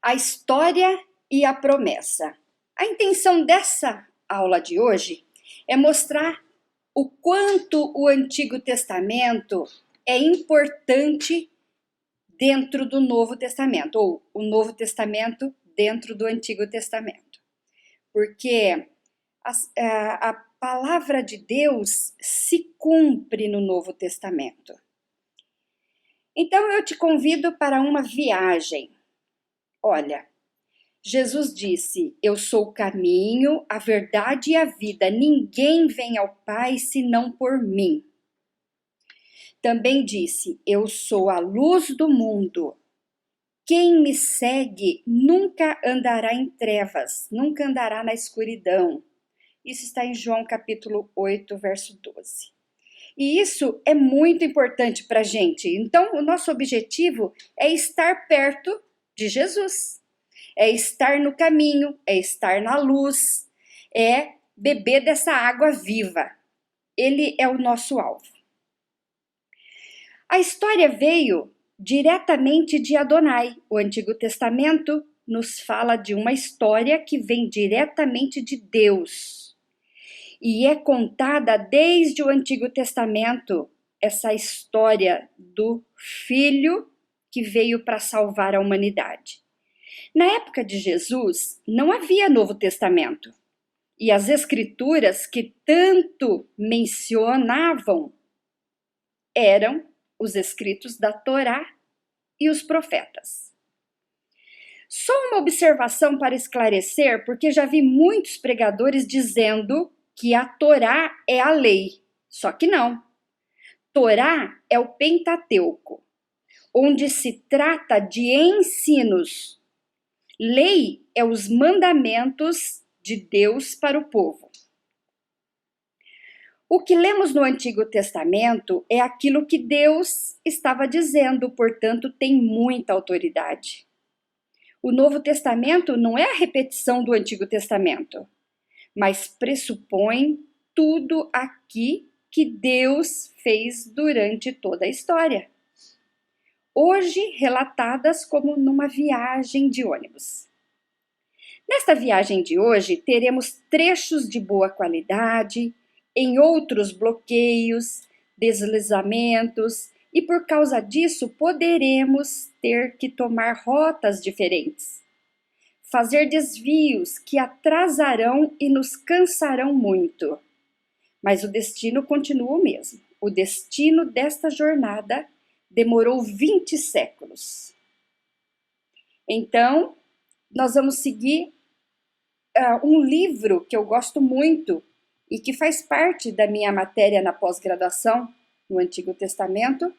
A história e a promessa. A intenção dessa aula de hoje é mostrar o quanto o Antigo Testamento é importante dentro do Novo Testamento, ou o Novo Testamento dentro do Antigo Testamento. Porque a palavra de Deus se cumpre no Novo Testamento. Então eu te convido para uma viagem. Olha, Jesus disse: eu sou o caminho, a verdade e a vida. Ninguém vem ao Pai senão por mim. Também disse: eu sou a luz do mundo. Quem me segue nunca andará em trevas, nunca andará na escuridão. Isso está em João capítulo 8, verso 12. E isso é muito importante para a gente. Então, o nosso objetivo é estar perto de Jesus. É estar no caminho, é estar na luz, é beber dessa água viva. Ele é o nosso alvo. A história veio diretamente de Adonai. O Antigo Testamento nos fala de uma história que vem diretamente de Deus. E é contada desde o Antigo Testamento essa história do Filho que veio para salvar a humanidade. Na época de Jesus, não havia Novo Testamento. E as escrituras que tanto mencionavam eram os escritos da Torá e os profetas. Só uma observação para esclarecer, porque já vi muitos pregadores dizendo que a Torá é a lei. Só que não. Torá é o Pentateuco, onde se trata de ensinos. Lei é os mandamentos de Deus para o povo. O que lemos no Antigo Testamento é aquilo que Deus estava dizendo, portanto, tem muita autoridade. O Novo Testamento não é a repetição do Antigo Testamento, mas pressupõe tudo aqui que Deus fez durante toda a história. Hoje, relatadas como numa viagem de ônibus. Nesta viagem de hoje, teremos trechos de boa qualidade, em outros bloqueios, deslizamentos, e por causa disso poderemos ter que tomar rotas diferentes, fazer desvios que atrasarão e nos cansarão muito. Mas o destino continua o mesmo. O destino desta jornada demorou 20 séculos. Então, nós vamos seguir um livro que eu gosto muito e que faz parte da minha matéria na pós-graduação no Antigo Testamento,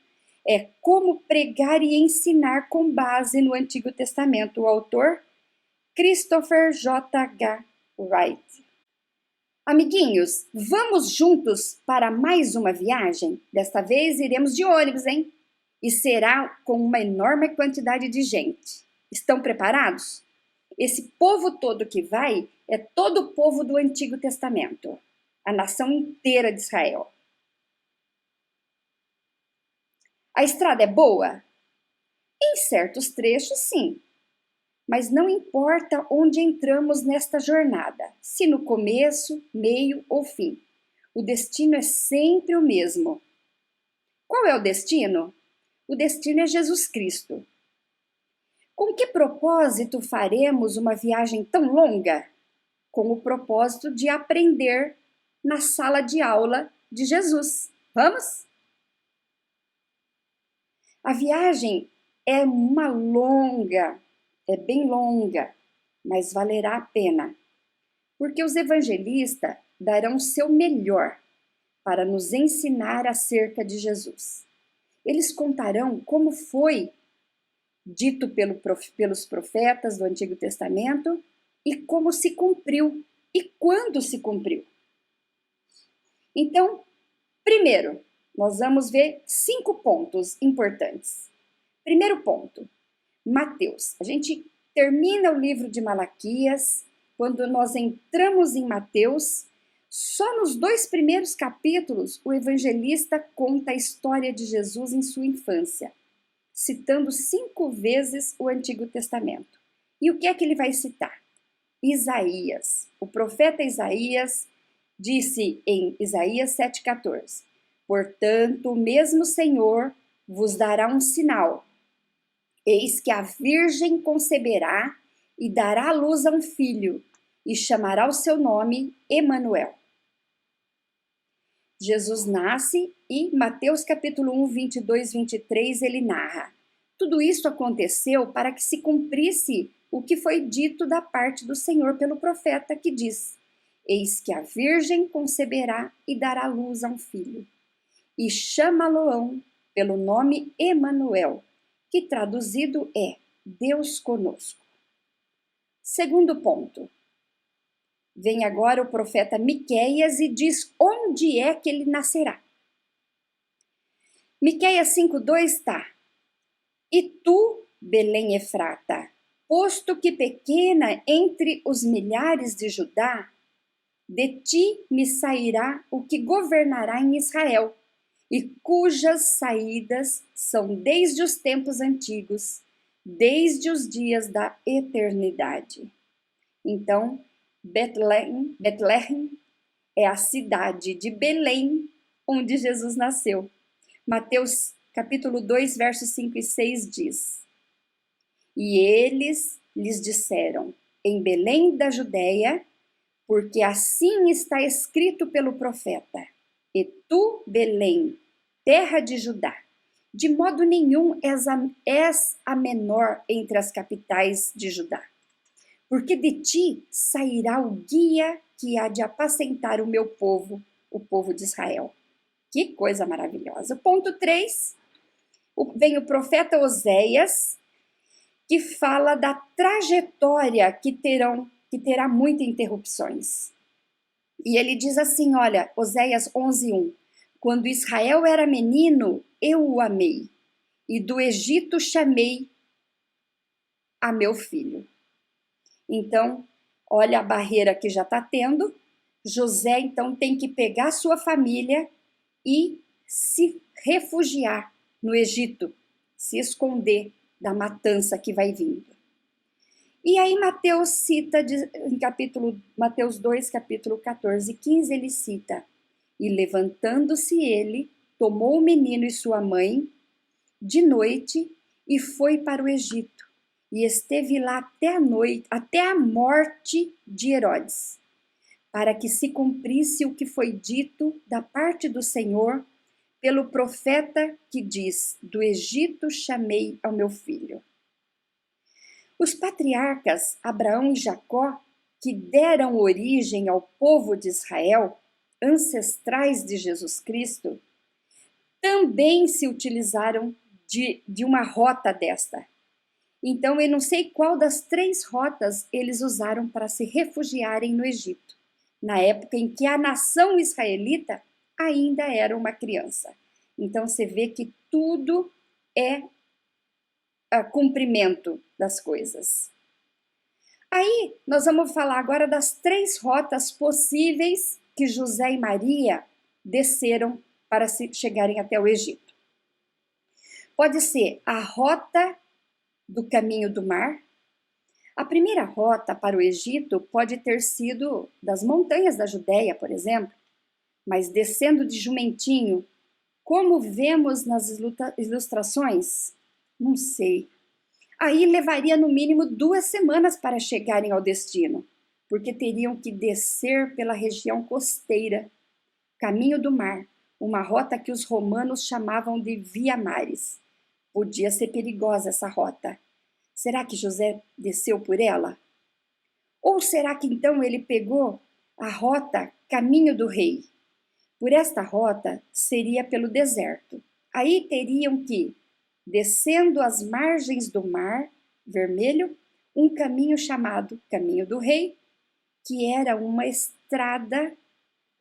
é Como Pregar e Ensinar com Base no Antigo Testamento. O autor, Christopher J.H. Wright. Amiguinhos, vamos juntos para mais uma viagem? Desta vez iremos de ônibus, hein? E será com uma enorme quantidade de gente. Estão preparados? Esse povo todo que vai é todo o povo do Antigo Testamento, a nação inteira de Israel. A estrada é boa? Em certos trechos, sim. Mas não importa onde entramos nesta jornada, se no começo, meio ou fim. O destino é sempre o mesmo. Qual é o destino? O destino é Jesus Cristo. Com que propósito faremos uma viagem tão longa? Com o propósito de aprender na sala de aula de Jesus. Vamos? A viagem é bem longa, mas valerá a pena, porque os evangelistas darão o seu melhor para nos ensinar acerca de Jesus. Eles contarão como foi dito pelos profetas do Antigo Testamento e como se cumpriu e quando se cumpriu. Então, primeiro, nós vamos ver 5 pontos importantes. Primeiro ponto, Mateus. A gente termina o livro de Malaquias, quando nós entramos em Mateus, só nos 2 primeiros capítulos o evangelista conta a história de Jesus em sua infância, citando 5 vezes o Antigo Testamento. E o que é que ele vai citar? Isaías. O profeta Isaías disse em Isaías 7,14: Portanto, o mesmo Senhor vos dará um sinal. Eis que a virgem conceberá e dará à luz a um filho, e chamará o seu nome Emanuel. Jesus nasce e Mateus capítulo 1, 22, 23, ele narra: tudo isso aconteceu para que se cumprisse o que foi dito da parte do Senhor pelo profeta, que diz: Eis que a virgem conceberá e dará luz a um filho, e chama-lo-ão pelo nome Emanuel, que traduzido é Deus conosco. Segundo ponto. Vem agora o profeta Miqueias e diz onde é que ele nascerá. Miqueias 5,2 está: E tu, Belém Efrata, posto que pequena entre os milhares de Judá, de ti me sairá o que governará em Israel, e cujas saídas são desde os tempos antigos, desde os dias da eternidade. Então, Betlehem é a cidade de Belém, onde Jesus nasceu. Mateus capítulo 2, versos 5 e 6 diz: E eles lhes disseram, em Belém da Judeia, porque assim está escrito pelo profeta: E tu, Belém, terra de Judá, de modo nenhum és a menor entre as capitais de Judá. Porque de ti sairá o guia que há de apacentar o meu povo, o povo de Israel. Que coisa maravilhosa. Ponto 3, vem o profeta Oséias, que fala da trajetória que terá muitas interrupções. E ele diz assim, olha, Oséias 11:1, quando Israel era menino, eu o amei, e do Egito chamei a meu filho. Então, olha a barreira que já está tendo. José, então, tem que pegar sua família e se refugiar no Egito, se esconder da matança que vai vindo. E aí Mateus cita, em Mateus 2, capítulo 14 e 15, ele cita: E levantando-se ele, tomou o menino e sua mãe de noite e foi para o Egito. E esteve lá até a morte de Herodes, para que se cumprisse o que foi dito da parte do Senhor pelo profeta que diz: Do Egito chamei ao meu filho. Os patriarcas Abraão e Jacó, que deram origem ao povo de Israel, ancestrais de Jesus Cristo, também se utilizaram de uma rota desta. Então, eu não sei qual das 3 rotas eles usaram para se refugiarem no Egito, na época em que a nação israelita ainda era uma criança. Então, você vê que tudo é cumprimento das coisas. Aí, nós vamos falar agora das 3 rotas possíveis que José e Maria desceram para chegarem até o Egito. Pode ser a rota do caminho do mar. A primeira rota para o Egito pode ter sido das montanhas da Judéia, por exemplo, mas descendo de jumentinho, como vemos nas ilustrações? Não sei. Aí levaria no mínimo 2 semanas para chegarem ao destino, porque teriam que descer pela região costeira, caminho do mar, uma rota que os romanos chamavam de Via Maris. Podia ser perigosa essa rota. Será que José desceu por ela? Ou será que então ele pegou a rota Caminho do Rei? Por esta rota seria pelo deserto. Aí teriam que, descendo as margens do Mar Vermelho, um caminho chamado Caminho do Rei, que era uma estrada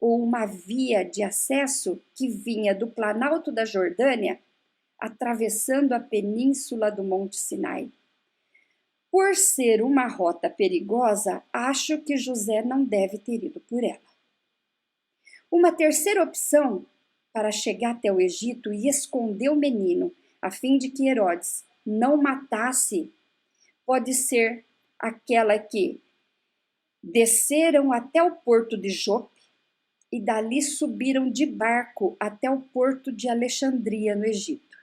ou uma via de acesso que vinha do Planalto da Jordânia, atravessando a península do Monte Sinai. Por ser uma rota perigosa, acho que José não deve ter ido por ela. Uma terceira opção para chegar até o Egito e esconder o menino, a fim de que Herodes não matasse, pode ser aquela que desceram até o porto de Jope e dali subiram de barco até o porto de Alexandria, no Egito.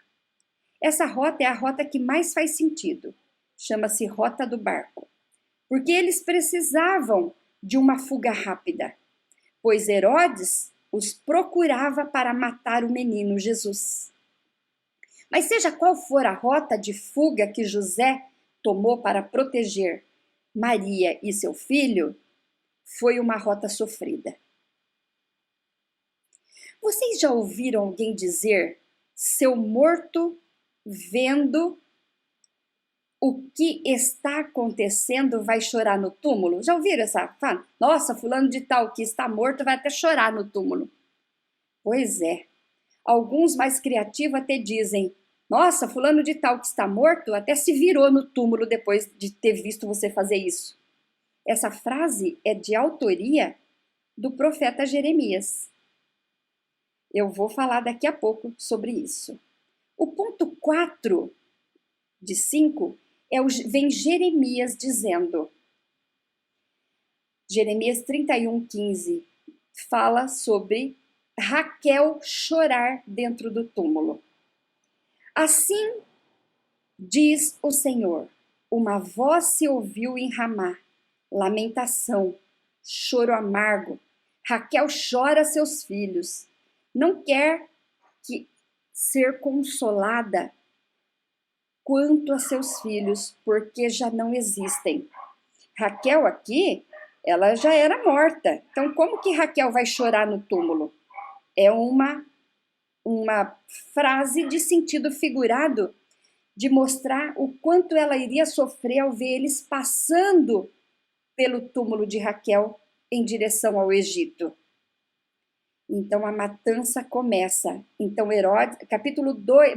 Essa rota é a rota que mais faz sentido. Chama-se Rota do Barco, porque eles precisavam de uma fuga rápida, pois Herodes os procurava para matar o menino Jesus. Mas seja qual for a rota de fuga que José tomou para proteger Maria e seu filho, foi uma rota sofrida. Vocês já ouviram alguém dizer: seu morto vendo o que está acontecendo vai chorar no túmulo? Já ouviram essa fala? Nossa, fulano de tal que está morto vai até chorar no túmulo. Pois é. Alguns mais criativos até dizem: nossa, fulano de tal que está morto até se virou no túmulo depois de ter visto você fazer isso. Essa frase é de autoria do profeta Jeremias. Eu vou falar daqui a pouco sobre isso. O ponto 4 de 5 vem Jeremias dizendo. Jeremias 31:15 fala sobre Raquel chorar dentro do túmulo. Assim diz o Senhor: uma voz se ouviu em Ramá, lamentação, choro amargo. Raquel chora seus filhos, não quer ser consolada quanto a seus filhos, porque já não existem. Raquel aqui, ela já era morta. Então, como que Raquel vai chorar no túmulo? É uma frase de sentido figurado, de mostrar o quanto ela iria sofrer ao ver eles passando pelo túmulo de Raquel em direção ao Egito. Então a matança começa. Então Herodes,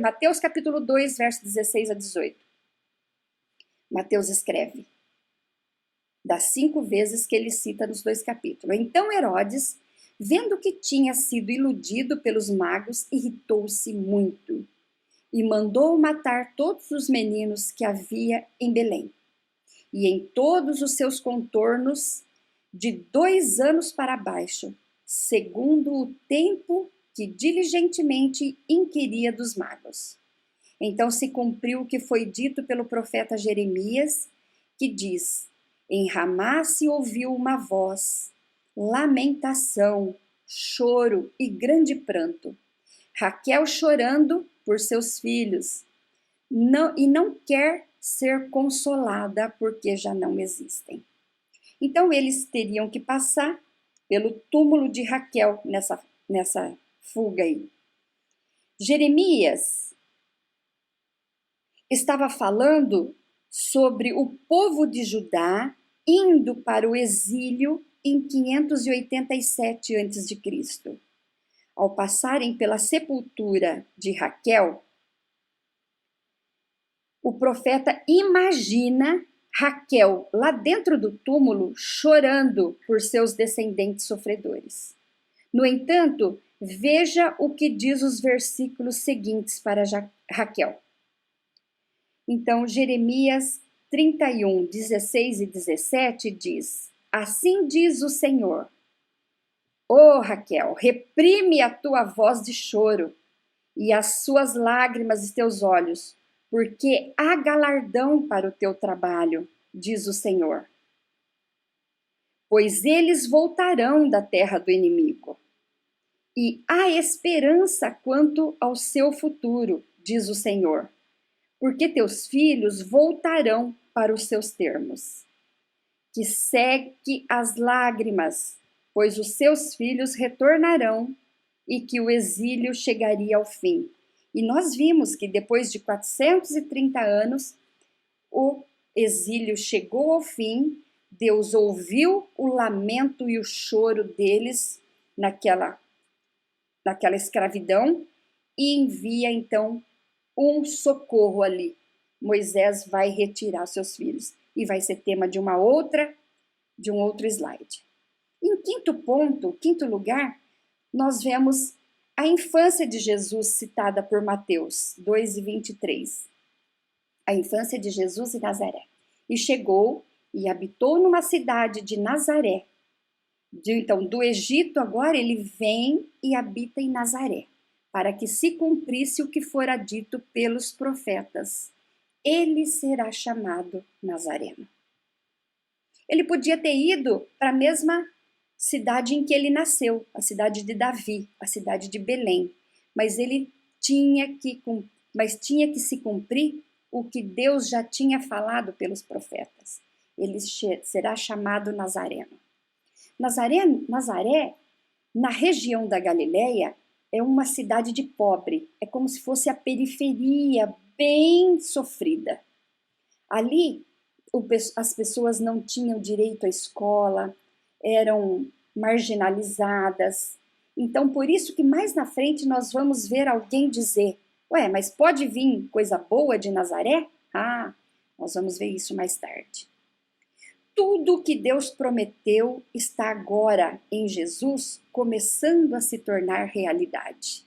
Mateus capítulo 2, verso 16 a 18. Mateus escreve das 5 vezes que ele cita nos 2 capítulos. Então Herodes, vendo que tinha sido iludido pelos magos, irritou-se muito e mandou matar todos os meninos que havia em Belém e em todos os seus contornos, de 2 anos para baixo, segundo o tempo que diligentemente inquiria dos magos. Então se cumpriu o que foi dito pelo profeta Jeremias, que diz: em Ramá se ouviu uma voz, lamentação, choro e grande pranto. Raquel chorando por seus filhos, não quer ser consolada porque já não existem. Então eles teriam que passar pelo túmulo de Raquel nessa fuga aí. Jeremias estava falando sobre o povo de Judá indo para o exílio em 587 a.C. Ao passarem pela sepultura de Raquel, o profeta imagina Raquel lá dentro do túmulo chorando por seus descendentes sofredores. No entanto, veja o que diz os versículos seguintes para Raquel. Então, Jeremias 31, 16 e 17 diz: assim diz o Senhor: ó Raquel, reprime a tua voz de choro e as suas lágrimas e teus olhos, porque há galardão para o teu trabalho, diz o Senhor. Pois eles voltarão da terra do inimigo. E há esperança quanto ao seu futuro, diz o Senhor, porque teus filhos voltarão para os seus termos. Que seque as lágrimas, pois os seus filhos retornarão e que o exílio chegaria ao fim. E nós vimos que depois de 430 anos, o exílio chegou ao fim, Deus ouviu o lamento e o choro deles naquela escravidão e envia então um socorro ali. Moisés vai retirar seus filhos e vai ser tema de um outro slide. Em quinto lugar, nós vemos a infância de Jesus citada por Mateus 2:23. A infância de Jesus em Nazaré. E chegou e habitou numa cidade de Nazaré. Então, do Egito agora ele vem e habita em Nazaré, para que se cumprisse o que fora dito pelos profetas. Ele será chamado Nazareno. Ele podia ter ido para a mesma cidade em que ele nasceu, a cidade de Davi, a cidade de Belém, mas ele tinha que se cumprir o que Deus já tinha falado pelos profetas. Ele será chamado Nazareno. Nazaré, na região da Galileia, é uma cidade de pobre, é como se fosse a periferia bem sofrida. Ali, as pessoas não tinham direito à escola, eram marginalizadas. Então, por isso que mais na frente nós vamos ver alguém dizer: ué, mas pode vir coisa boa de Nazaré? Ah, nós vamos ver isso mais tarde. Tudo que Deus prometeu está agora em Jesus começando a se tornar realidade.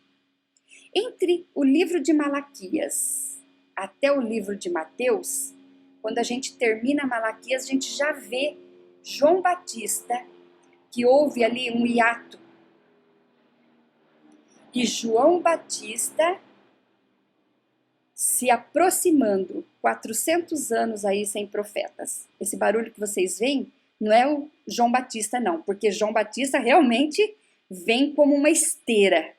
Entre o livro de Malaquias até o livro de Mateus, quando a gente termina Malaquias, a gente já vê João Batista, que houve ali um hiato. E João Batista se aproximando, 400 anos aí sem profetas. Esse barulho que vocês veem não é o João Batista não, porque João Batista realmente vem como uma esteira,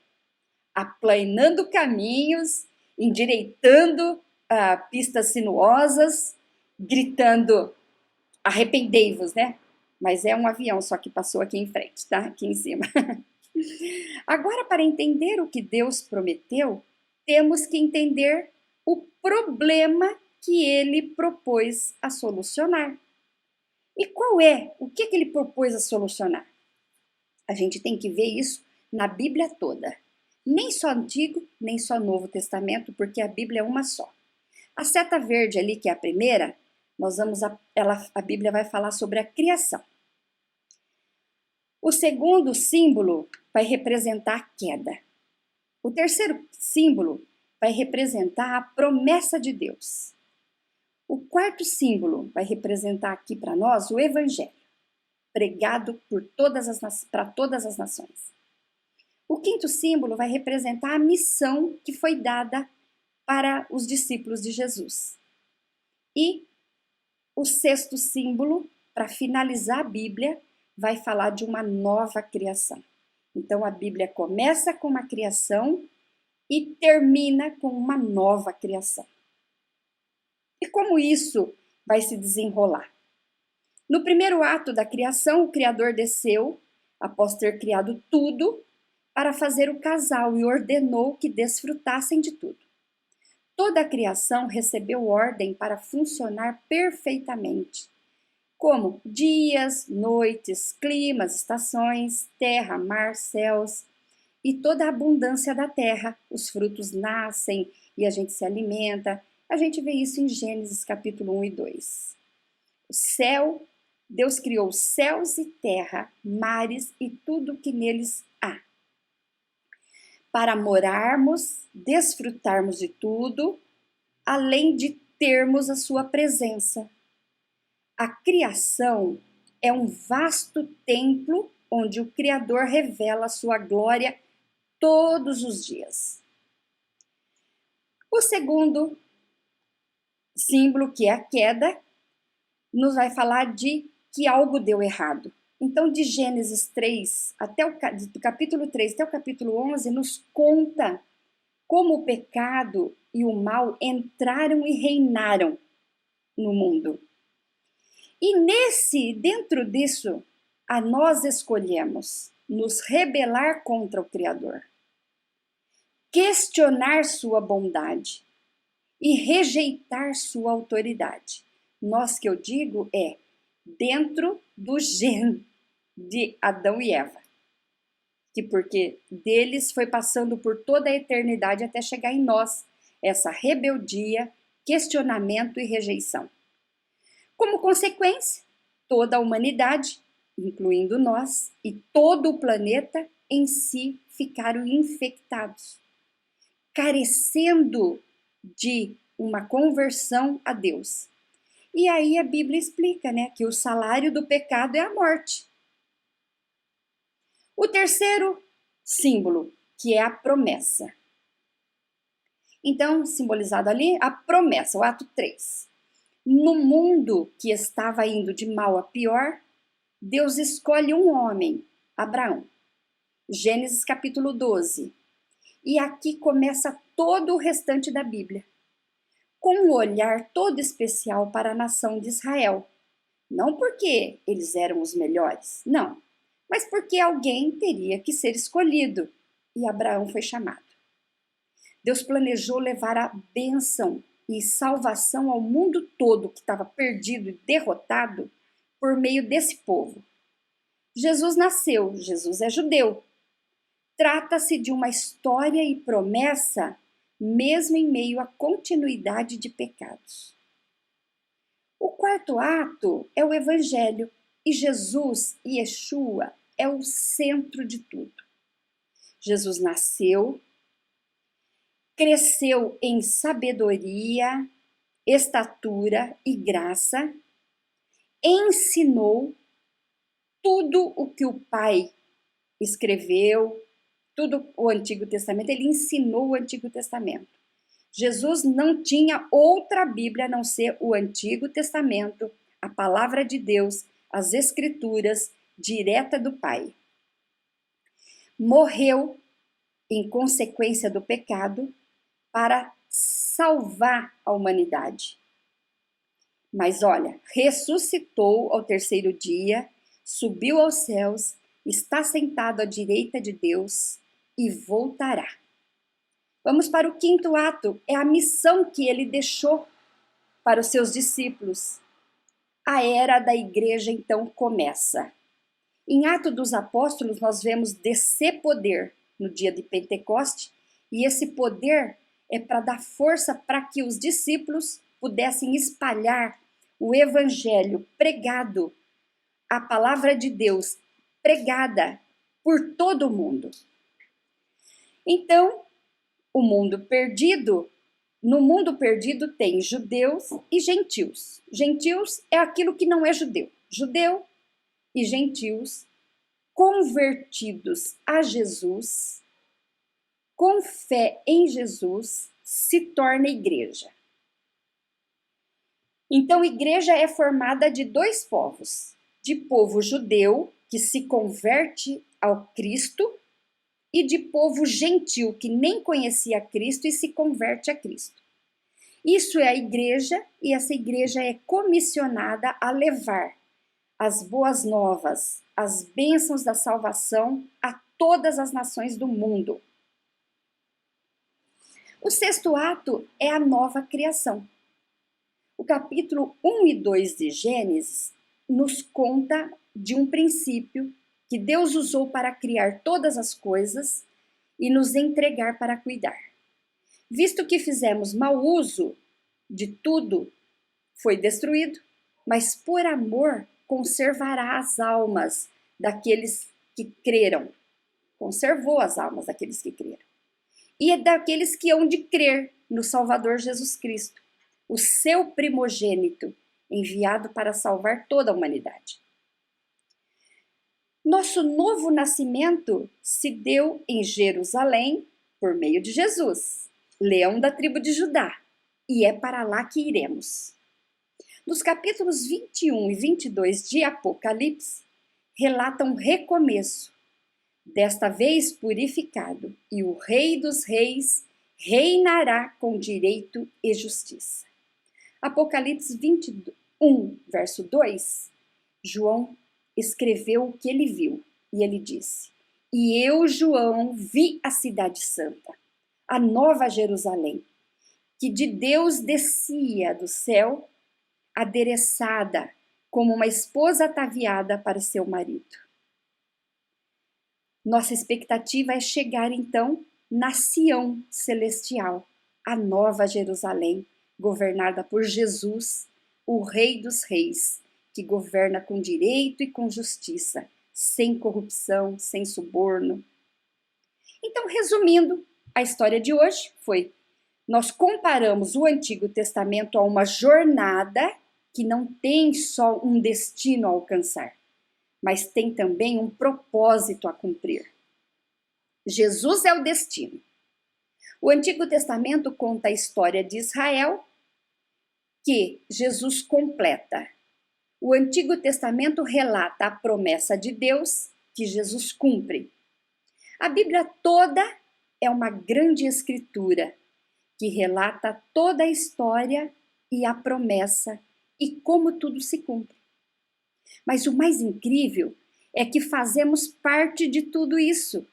aplanando caminhos, endireitando pistas sinuosas, gritando: arrependei-vos, né? Mas é um avião só que passou aqui em frente, tá? Aqui em cima. Agora, para entender o que Deus prometeu, temos que entender o problema que ele propôs a solucionar. E qual é? O que ele propôs a solucionar? A gente tem que ver isso na Bíblia toda. Nem só Antigo, nem só Novo Testamento, porque a Bíblia é uma só. A seta verde ali, que é a primeira, a Bíblia vai falar sobre a criação. O segundo símbolo vai representar a queda. O terceiro símbolo vai representar a promessa de Deus. O quarto símbolo vai representar aqui para nós o Evangelho, pregado para todas as nações. O quinto símbolo vai representar a missão que foi dada para os discípulos de Jesus. E o sexto símbolo, para finalizar a Bíblia, vai falar de uma nova criação. Então a Bíblia começa com uma criação e termina com uma nova criação. E como isso vai se desenrolar? No primeiro ato da criação, o Criador desceu, após ter criado tudo, para fazer o casal e ordenou que desfrutassem de tudo. Toda a criação recebeu ordem para funcionar perfeitamente, como dias, noites, climas, estações, terra, mar, céus e toda a abundância da terra. Os frutos nascem e a gente se alimenta. A gente vê isso em Gênesis capítulo 1 e 2. O céu, Deus criou céus e terra, mares e tudo que neles há. Para morarmos, desfrutarmos de tudo, além de termos a sua presença. A criação é um vasto templo onde o Criador revela a sua glória todos os dias. O segundo símbolo, que é a queda, nos vai falar de que algo deu errado. Então, de Gênesis 3, do capítulo 3 até o capítulo 11, nos conta como o pecado e o mal entraram e reinaram no mundo. E dentro disso, nós escolhemos nos rebelar contra o Criador, questionar sua bondade e rejeitar sua autoridade. Nós, que eu digo, dentro do gene de Adão e Eva, que porque deles foi passando por toda a eternidade até chegar em nós, essa rebeldia, questionamento e rejeição. Como consequência, toda a humanidade, incluindo nós, e todo o planeta em si ficaram infectados, carecendo de uma conversão a Deus. E aí a Bíblia explica, né, que o salário do pecado é a morte. O terceiro símbolo, que é a promessa. Então, simbolizado ali, a promessa, o ato 3. No mundo que estava indo de mal a pior, Deus escolhe um homem, Abraão. Gênesis capítulo 12. E aqui começa todo o restante da Bíblia, com um olhar todo especial para a nação de Israel. Não porque eles eram os melhores, não, mas porque alguém teria que ser escolhido, e Abraão foi chamado. Deus planejou levar a bênção e salvação ao mundo todo que estava perdido e derrotado por meio desse povo. Jesus nasceu, Jesus é judeu. Trata-se de uma história e promessa, mesmo em meio à continuidade de pecados. O quarto ato é o Evangelho, e Jesus, Yeshua, é o centro de tudo. Jesus nasceu, cresceu em sabedoria, estatura e graça, ensinou tudo o que o Pai escreveu, tudo o Antigo Testamento, ele ensinou o Antigo Testamento. Jesus não tinha outra Bíblia a não ser o Antigo Testamento, a palavra de Deus, as Escrituras, direta do Pai. Morreu em consequência do pecado para salvar a humanidade. Mas olha, ressuscitou ao terceiro dia, subiu aos céus, está sentado à direita de Deus e voltará. Vamos para o quinto ato, é a missão que ele deixou para os seus discípulos. A era da igreja então começa. Em Atos dos Apóstolos nós vemos descer poder no dia de Pentecoste, e esse poder é para dar força para que os discípulos pudessem espalhar o evangelho pregado, a palavra de Deus pregada por todo o mundo. Então, no mundo perdido tem judeus e gentios. Gentios é aquilo que não é judeu. Judeu e gentios convertidos a Jesus, com fé em Jesus, se torna igreja. Então, igreja é formada de dois povos, de povo judeu, que se converte ao Cristo, e de povo gentil, que nem conhecia Cristo e se converte a Cristo. Isso é a igreja, e essa igreja é comissionada a levar as boas novas, as bênçãos da salvação a todas as nações do mundo. O sexto ato é a nova criação. O capítulo 1 e 2 de Gênesis nos conta de um princípio que Deus usou para criar todas as coisas e nos entregar para cuidar. Visto que fizemos mau uso de tudo, foi destruído, mas por amor conservará as almas daqueles que creram. Conservou as almas daqueles que creram. E é daqueles que hão de crer no Salvador Jesus Cristo, o seu primogênito, enviado para salvar toda a humanidade. Nosso novo nascimento se deu em Jerusalém por meio de Jesus, leão da tribo de Judá, e é para lá que iremos. Nos capítulos 21 e 22 de Apocalipse, relatam um recomeço, desta vez purificado, e o Rei dos Reis reinará com direito e justiça. Apocalipse 21, verso 2, João escreveu o que ele viu, e ele disse: E eu, João, vi a cidade santa, a nova Jerusalém, que de Deus descia do céu, adereçada como uma esposa ataviada para seu marido. Nossa expectativa é chegar então na Sião celestial, a nova Jerusalém, governada por Jesus, o Rei dos Reis, que governa com direito e com justiça, sem corrupção, sem suborno. Então, resumindo, a história de hoje foi: nós comparamos o Antigo Testamento a uma jornada que não tem só um destino a alcançar, mas tem também um propósito a cumprir. Jesus é o destino. O Antigo Testamento conta a história de Israel, que Jesus completa. O Antigo Testamento relata a promessa de Deus, que Jesus cumpre. A Bíblia toda é uma grande escritura que relata toda a história e a promessa e como tudo se cumpre. Mas o mais incrível é que fazemos parte de tudo isso.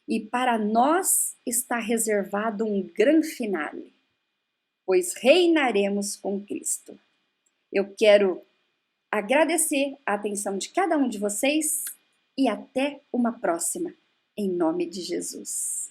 E para nós está reservado um grande finale, pois reinaremos com Cristo. Eu quero agradecer a atenção de cada um de vocês e até uma próxima, em nome de Jesus.